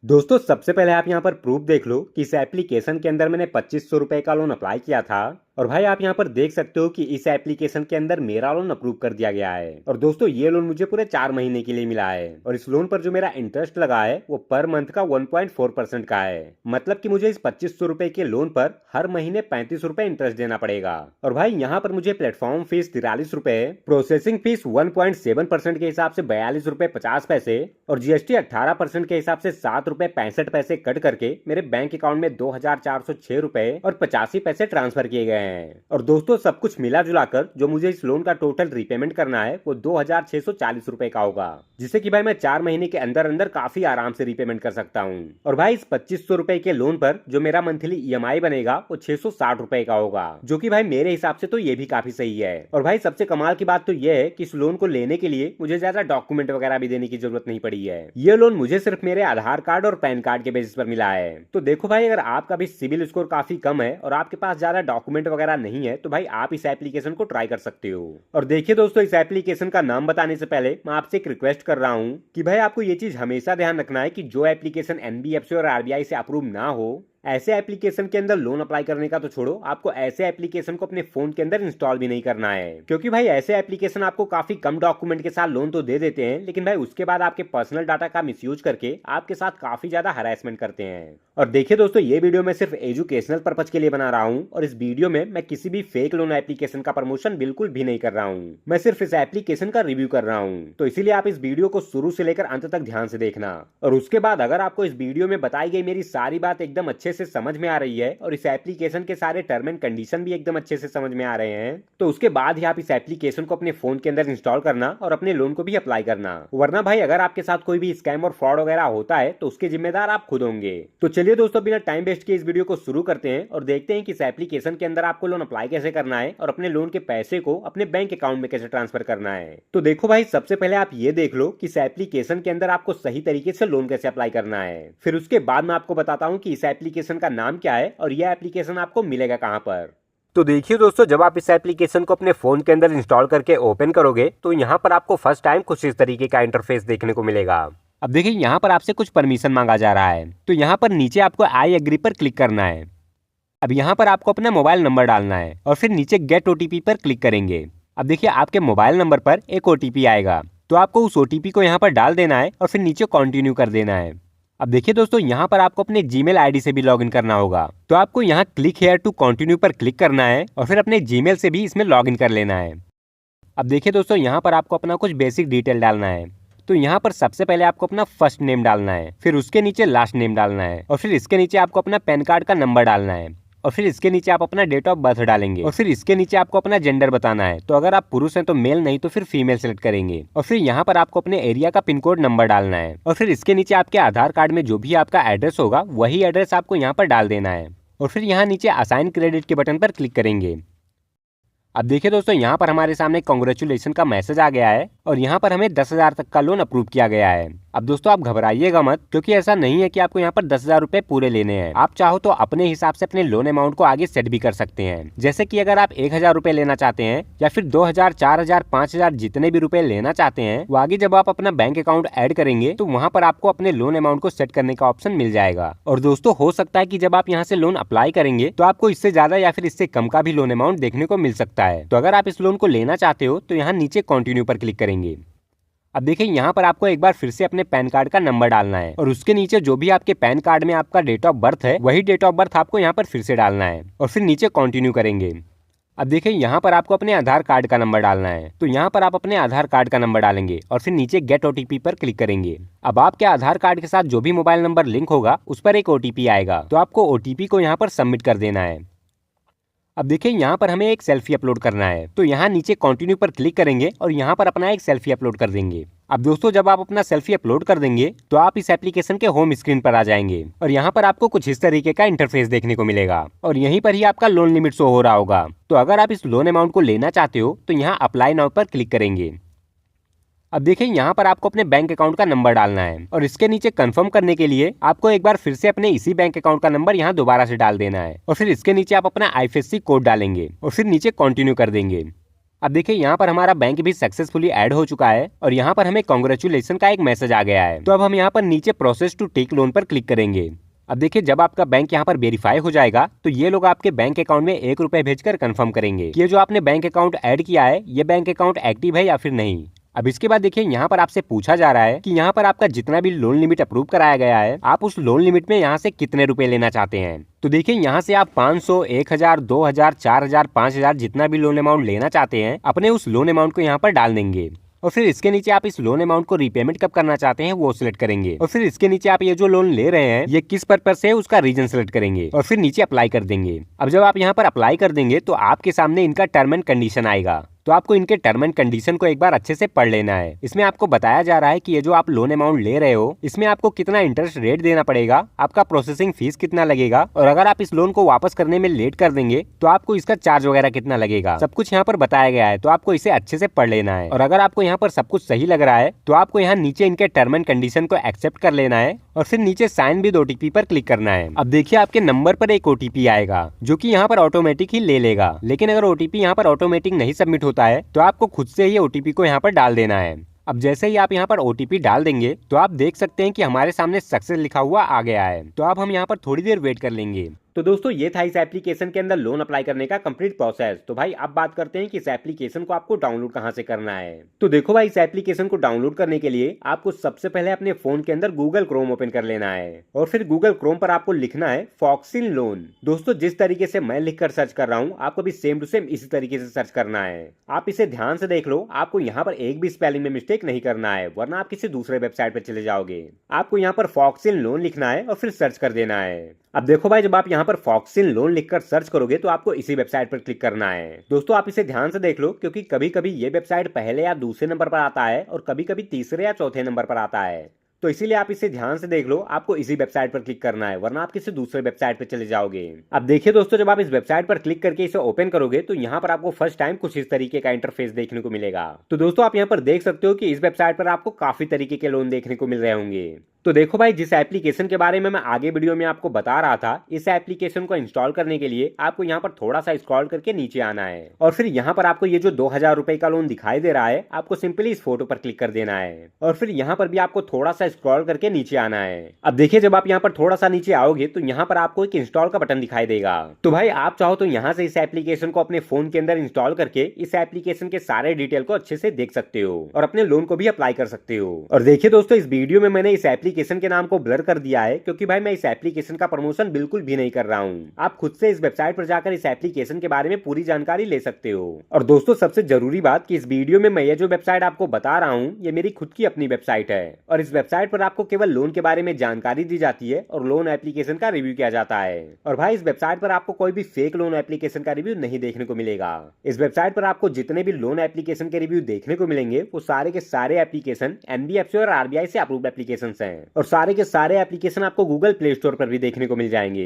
दोस्तों सबसे पहले आप यहाँ पर प्रूफ देख लो कि इस एप्लीकेशन के अंदर मैंने 2500 रुपए का लोन अप्लाई किया था। और भाई आप यहाँ पर देख सकते हो कि इस एप्लीकेशन के अंदर मेरा लोन अप्रूव कर दिया गया है। और दोस्तों ये लोन मुझे पूरे 4 महीने के लिए मिला है। और इस लोन पर जो मेरा इंटरेस्ट लगा है वो पर मंथ का 1.4% का है। मतलब कि मुझे इस 2500 रुपए के लोन पर हर महीने 35 रुपए इंटरेस्ट देना पड़ेगा। और भाई यहाँ पर मुझे प्लेटफॉर्म फीस 43 रुपए, प्रोसेसिंग फीस 1.7% के हिसाब से 42 रुपए 50 पैसे और जीएसटी 18% के हिसाब से 7 रुपए 65 पैसे कट करके मेरे बैंक अकाउंट में 2406 रुपए और 85 पैसे ट्रांसफर किए गए हैं। और दोस्तों सब कुछ मिला जुलाकर जो मुझे इस लोन का टोटल रीपेमेंट करना है वो 2640 रुपए का होगा, जिसे कि भाई मैं 4 महीने के अंदर अंदर काफी आराम से रीपेमेंट कर सकता हूँ। और भाई इस 2500 रुपए के लोन पर जो मेरा मंथली ईएमआई बनेगा वो 660 रुपए का होगा, जो कि भाई मेरे हिसाब से तो ये भी काफी सही है। और भाई सबसे कमाल की बात तो ये है कि इस लोन को लेने के लिए मुझे ज्यादा डॉक्यूमेंट वगैरह भी देने की जरूरत नहीं पड़ी है। ये लोन मुझे सिर्फ मेरे आधार कार्ड और पैन कार्ड के बेसिस पर मिला है। तो देखो भाई अगर आपका भी सिविल स्कोर काफी कम है और आपके पास ज्यादा डॉक्यूमेंट वगैरह नहीं है तो भाई आप इस एप्लीकेशन को ट्राई कर सकते हो। और देखिए दोस्तों इस एप्लीकेशन का नाम बताने से पहले मैं आपसे एक रिक्वेस्ट कर रहा हूं कि भाई आपको ये चीज हमेशा ध्यान रखना है कि जो एप्लीकेशन एनबीएफसी और आरबीआई से अप्रूव ना हो, ऐसे एप्लीकेशन के अंदर लोन अप्लाई करने का तो छोड़ो, आपको ऐसे एप्लीकेशन को अपने फोन के अंदर इंस्टॉल भी नहीं करना है। क्योंकि भाई ऐसे एप्लीकेशन आपको काफी कम डॉक्यूमेंट के साथ लोन तो दे देते हैं, लेकिन भाई उसके बाद आपके पर्सनल डाटा का मिसयूज करके आपके साथ काफी ज्यादा हरासमेंट करते हैं। और देखिए दोस्तों ये वीडियो मैं सिर्फ एजुकेशनल पर्पज के लिए बना रहा हूँ और इस वीडियो में मैं किसी भी फेक लोन एप्लीकेशन का प्रमोशन बिल्कुल भी नहीं कर रहा हूँ। मैं सिर्फ इस एप्लीकेशन का रिव्यू कर रहा हूँ। तो इसीलिए आप इस वीडियो को शुरू से लेकर अंत तक ध्यान से देखना। और उसके बाद अगर आपको इस वीडियो में बताई गई मेरी सारी बात एकदम अच्छे से समझ में आ रही है और इस एप्लीकेशन के सारे टर्म एंड कंडीशन भी एकदम अच्छे से समझ में आ रहे हैं, तो उसके बाद ही आप इस एप्लीकेशन को अपने फोन के अंदर इंस्टॉल करना और अपने लोन को भी अप्लाई करना। वरना भाई अगर आपके साथ कोई भी स्कैम और फ्रॉड वगैरह होता है तो उसके जिम्मेदार आप खुद होंगे। तो चलिए दोस्तों बिना टाइम वेस्ट किए इस वीडियो को शुरू करते हैं और देखते हैं कि इस एप्लीकेशन के अंदर आपको लोन अप्लाई कैसे करना है और अपने लोन के पैसे को अपने बैंक अकाउंट में कैसे ट्रांसफर करना है। तो देखो भाई सबसे पहले आप ये देख लो कि इस एप्लीकेशन के अंदर आपको सही तरीके से लोन कैसे अप्लाई करना है। फिर उसके बाद मैं आपको बताता हूँ कि इस एप्लीकेशन का नाम क्या है और यह एप्लीकेशन आपको मिलेगा कहां पर। तो देखिए दोस्तों जब आप इस एप्लीकेशन को अपने फोन के अंदर इंस्टॉल करके ओपन करोगे तो यहाँ पर आपको फर्स्ट टाइम कुछ इस तरीके का इंटरफेस देखने को मिलेगा। अब देखिए यहाँ पर आपसे कुछ परमिशन मांगा जा रहा है, तो यहाँ पर नीचे आपको आई एग्री पर क्लिक करना है। अब यहाँ पर आपको अपना मोबाइल नंबर डालना है और फिर नीचे गेट ओटीपी पर क्लिक करेंगे। अब देखिए आपके मोबाइल नंबर पर एक ओटीपी आएगा, तो आपको उस ओटीपी को यहाँ पर डाल देना है और फिर नीचे कंटिन्यू कर देना है। अब देखिए दोस्तों यहाँ पर आपको अपने जीमेल आईडी से भी लॉगिन करना होगा, तो आपको यहाँ क्लिक हेयर टू कंटिन्यू पर क्लिक करना है और फिर अपने जीमेल से भी इसमें लॉगिन कर लेना है। अब देखिए दोस्तों यहाँ पर आपको अपना कुछ बेसिक डिटेल डालना है, तो यहाँ पर सबसे पहले आपको अपना फर्स्ट नेम डालना है, फिर उसके नीचे लास्ट नेम डालना है और फिर इसके नीचे आपको अपना पैन कार्ड का नंबर डालना है और फिर इसके नीचे आप अपना डेट ऑफ बर्थ डालेंगे और फिर इसके नीचे आपको अपना जेंडर बताना है, तो अगर आप पुरुष हैं तो मेल, नहीं तो फिर फीमेल सेलेक्ट करेंगे। और फिर यहाँ पर आपको अपने एरिया का पिन कोड नंबर डालना है और फिर इसके नीचे आपके आधार कार्ड में जो भी आपका एड्रेस होगा वही एड्रेस आपको यहाँ पर डाल देना है और फिर यहाँ नीचे असाइन क्रेडिट के बटन पर क्लिक करेंगे। अब देखिए दोस्तों यहाँ पर हमारे सामने कांग्रेचुलेशन का मैसेज आ गया है और यहाँ पर हमें 10,000 तक का लोन अप्रूव किया गया है। अब दोस्तों आप घबराइएगा मत, क्योंकि ऐसा नहीं है कि आपको यहाँ पर 10,000 रुपए पूरे लेने हैं। आप चाहो तो अपने हिसाब से अपने लोन अमाउंट को आगे सेट भी कर सकते हैं। जैसे कि अगर आप 1,000 रुपए लेना चाहते हैं या फिर 2,000, 4,000, 5,000 जितने भी रुपए लेना चाहते हैं, वो आगे जब आप अपना बैंक अकाउंट ऐड करेंगे तो वहाँ पर आपको अपने लोन अमाउंट को सेट करने का ऑप्शन मिल जाएगा। और दोस्तों हो सकता है कि जब आप यहाँ से लोन अप्लाई करेंगे तो आपको इससे ज्यादा या फिर इससे कम का भी लोन अमाउंट देखने को मिल सकता है। तो अगर आप इस लोन को लेना चाहते हो तो यहाँ नीचे कंटिन्यू पर क्लिक करेंगे। अब देखिए यहाँ पर आपको एक बार फिर से अपने पैन कार्ड का नंबर डालना है और उसके नीचे जो भी आपके पैन कार्ड में आपका डेट ऑफ बर्थ है वही डेट ऑफ बर्थ आपको यहाँ पर फिर से डालना है और फिर नीचे कंटिन्यू करेंगे। अब देखिए यहाँ पर आपको अपने आधार कार्ड का नंबर डालना है, तो यहाँ पर आप अपने आधार कार्ड का नंबर डालेंगे और फिर नीचे गेट ओटीपी पर क्लिक करेंगे। अब आपके आधार कार्ड के साथ जो भी मोबाइल नंबर लिंक होगा उस पर एक ओटीपी आएगा, तो आपको ओटीपी को यहाँ पर सबमिट कर देना है। अब देखिए यहाँ पर हमें एक सेल्फी अपलोड करना है, तो यहाँ नीचे कंटिन्यू पर क्लिक करेंगे और यहाँ पर अपना एक सेल्फी अपलोड कर देंगे। अब दोस्तों जब आप अपना सेल्फी अपलोड कर देंगे तो आप इस एप्लीकेशन के होम स्क्रीन पर आ जाएंगे और यहाँ पर आपको कुछ इस तरीके का इंटरफेस देखने को मिलेगा और यहीं पर ही आपका लोन लिमिट शो हो रहा होगा। तो अगर आप इस लोन अमाउंट को लेना चाहते हो तो यहाँ अप्लाई नाउ पर क्लिक करेंगे। अब देखिए यहाँ पर आपको अपने बैंक अकाउंट का नंबर डालना है और इसके नीचे कंफर्म करने के लिए आपको एक बार फिर से अपने इसी बैंक अकाउंट का नंबर यहाँ दोबारा से डाल देना है और फिर इसके नीचे आप अपना आईएफएससी कोड डालेंगे और फिर नीचे कंटिन्यू कर देंगे। अब देखिए यहाँ पर हमारा बैंक भी सक्सेसफुली ऐड हो चुका है और यहाँ पर हमें कांग्रेचुलेशन का एक मैसेज आ गया है। तो अब हम यहाँ पर नीचे प्रोसेस टू टेक लोन पर क्लिक करेंगे। अब देखिए जब आपका बैंक यहाँ पर वेरीफाई हो जाएगा तो ये लोग आपके बैंक अकाउंट में 1 रुपए भेजकर कंफर्म करेंगे कि ये जो आपने बैंक अकाउंट ऐड किया है ये बैंक अकाउंट एक्टिव है या फिर नहीं। अब इसके बाद देखिए यहाँ पर आपसे पूछा जा रहा है कि यहाँ पर आपका जितना भी लोन लिमिट अप्रूव कराया गया है आप उस लोन लिमिट में यहाँ से कितने रुपए लेना चाहते हैं। तो देखिए यहाँ से आप 500, 1000, 2000, 4000, 5000 जितना भी लोन अमाउंट लेना चाहते हैं अपने उस लोन अमाउंट को यहाँ पर डाल देंगे और फिर इसके नीचे आप इस लोन अमाउंट को रीपेमेंट कब करना चाहते हैं वो सिलेक्ट करेंगे और फिर इसके नीचे आप ये जो लोन ले रहे हैं ये किस पर्पस से है उसका रीजन सिलेक्ट करेंगे और फिर नीचे अप्लाई कर देंगे। अब जब आप यहाँ पर अप्लाई कर देंगे तो आपके सामने इनका टर्म एंड कंडीशन आएगा। तो आपको इनके टर्म एंड कंडीशन को एक बार अच्छे से पढ़ लेना है। इसमें आपको बताया जा रहा है कि ये जो आप लोन अमाउंट ले रहे हो इसमें आपको कितना इंटरेस्ट रेट देना पड़ेगा, आपका प्रोसेसिंग फीस कितना लगेगा और अगर आप इस लोन को वापस करने में लेट कर देंगे तो आपको इसका चार्ज वगैरह कितना लगेगा, सब कुछ यहाँ पर बताया गया है। तो आपको इसे अच्छे से पढ़ लेना है और अगर आपको यहाँ पर सब कुछ सही लग रहा है तो आपको यहाँ नीचे इनके टर्म एंड कंडीशन को एक्सेप्ट कर लेना है और फिर नीचे साइन विद ओटीपी पर क्लिक करना है। अब देखिए आपके नंबर पर एक ओटीपी आएगा जो कि यहाँ पर ऑटोमेटिक ही ले लेगा, लेकिन अगर ओटीपी यहाँ पर ऑटोमेटिक नहीं सबमिट होता है तो आपको खुद से ही ओटीपी को यहाँ पर डाल देना है। अब जैसे ही आप यहाँ पर ओटीपी डाल देंगे तो आप देख सकते हैं कि हमारे सामने सक्सेस लिखा हुआ आ गया है। तो अब हम यहाँ पर थोड़ी देर वेट कर लेंगे। तो दोस्तों ये था इस एप्लीकेशन के अंदर लोन अप्लाई करने का कंप्लीट प्रोसेस। तो भाई अब बात करते हैं कि इस एप्लीकेशन को आपको डाउनलोड कहां से करना है। तो देखो भाई इस एप्लीकेशन को डाउनलोड करने के लिए आपको सबसे पहले अपने फोन के अंदर गूगल क्रोम ओपन कर लेना है और फिर गूगल क्रोम पर आपको लिखना है फॉक्सिन लोन। दोस्तों जिस तरीके से मैं लिखकर सर्च कर रहा हूँ आपको भी सेम टू सेम इसी तरीके से सर्च करना है। आप इसे ध्यान से देख लो, आपको यहाँ पर एक भी स्पेलिंग में मिस्टेक नहीं करना है वरना आप किसी दूसरे वेबसाइट पर चले जाओगे। आपको यहाँ पर फॉक्सिन लोन लिखना है और फिर सर्च कर देना है। अब देखो भाई जब आप यहाँ पर फॉक्सिन लोन लिखकर सर्च करोगे तो आपको इसी वेबसाइट पर क्लिक करना है। दोस्तों आप इसे ध्यान से देख लो क्योंकि कभी कभी ये वेबसाइट पहले या दूसरे नंबर पर आता है और कभी कभी तीसरे या चौथे नंबर पर आता है। तो इसीलिए आप इसे ध्यान से देख लो, आपको इसी वेबसाइट पर क्लिक करना है वरना आप किसी दूसरे वेबसाइट पर चले जाओगे। अब देखिए दोस्तों जब आप इस वेबसाइट पर क्लिक करके इसे ओपन करोगे तो यहाँ पर आपको फर्स्ट टाइम कुछ इस तरीके का इंटरफेस देखने को मिलेगा। तो दोस्तों आप यहाँ पर देख सकते हो कि इस वेबसाइट पर आपको काफी तरीके के लोन देखने को मिल रहे होंगे। तो देखो भाई जिस एप्लीकेशन के बारे में मैं आगे वीडियो में आपको बता रहा था इस एप्लीकेशन को इंस्टॉल करने के लिए आपको यहाँ पर थोड़ा सा स्क्रॉल करके नीचे आना है और फिर यहाँ पर आपको ये जो 2000 रुपए का लोन दिखाई दे रहा है आपको सिंपली इस फोटो पर क्लिक कर देना है और फिर यहाँ पर भी आपको थोड़ा सा स्क्रॉल करके नीचे आना है। अब देखिए जब आप यहाँ पर थोड़ा सा नीचे आओगे तो यहाँ पर आपको एक इंस्टॉल का बटन दिखाई देगा। तो भाई आप चाहो तो यहाँ से इस एप्लीकेशन को अपने फोन के अंदर इंस्टॉल करके इस एप्लीकेशन के सारे डिटेल को अच्छे से देख सकते हो और अपने लोन को भी अप्लाई कर सकते हो। और देखिए दोस्तों इस वीडियो में मैंने इस एप्लीकेशन के नाम को ब्लर कर दिया है क्योंकि भाई मैं इस एप्लीकेशन का प्रमोशन बिल्कुल भी नहीं कर रहा हूँ। आप खुद से इस वेबसाइट पर जाकर इस एप्लीकेशन के बारे में पूरी जानकारी ले सकते हो। और दोस्तों सबसे जरूरी बात कि इस वीडियो में मैं ये जो वेबसाइट आपको बता रहा हूँ ये मेरी खुद की अपनी वेबसाइट है और इस वेबसाइट पर आपको केवल लोन के बारे में जानकारी दी जाती है और लोन एप्लीकेशन का रिव्यू किया जाता है। और भाई इस वेबसाइट पर आपको कोई भी फेक लोन एप्लीकेशन का रिव्यू नहीं देखने को मिलेगा। इस वेबसाइट पर आपको जितने भी लोन एप्लीकेशन के रिव्यू देखने को मिलेंगे वो सारे के सारे एप्लीकेशन एनबीएफसी और आरबीआई से अप्रूव्ड एप्लीकेशन हैं और सारे के सारे एप्लीकेशन आपको गूगल प्ले स्टोर पर भी देखने को मिल जाएंगे।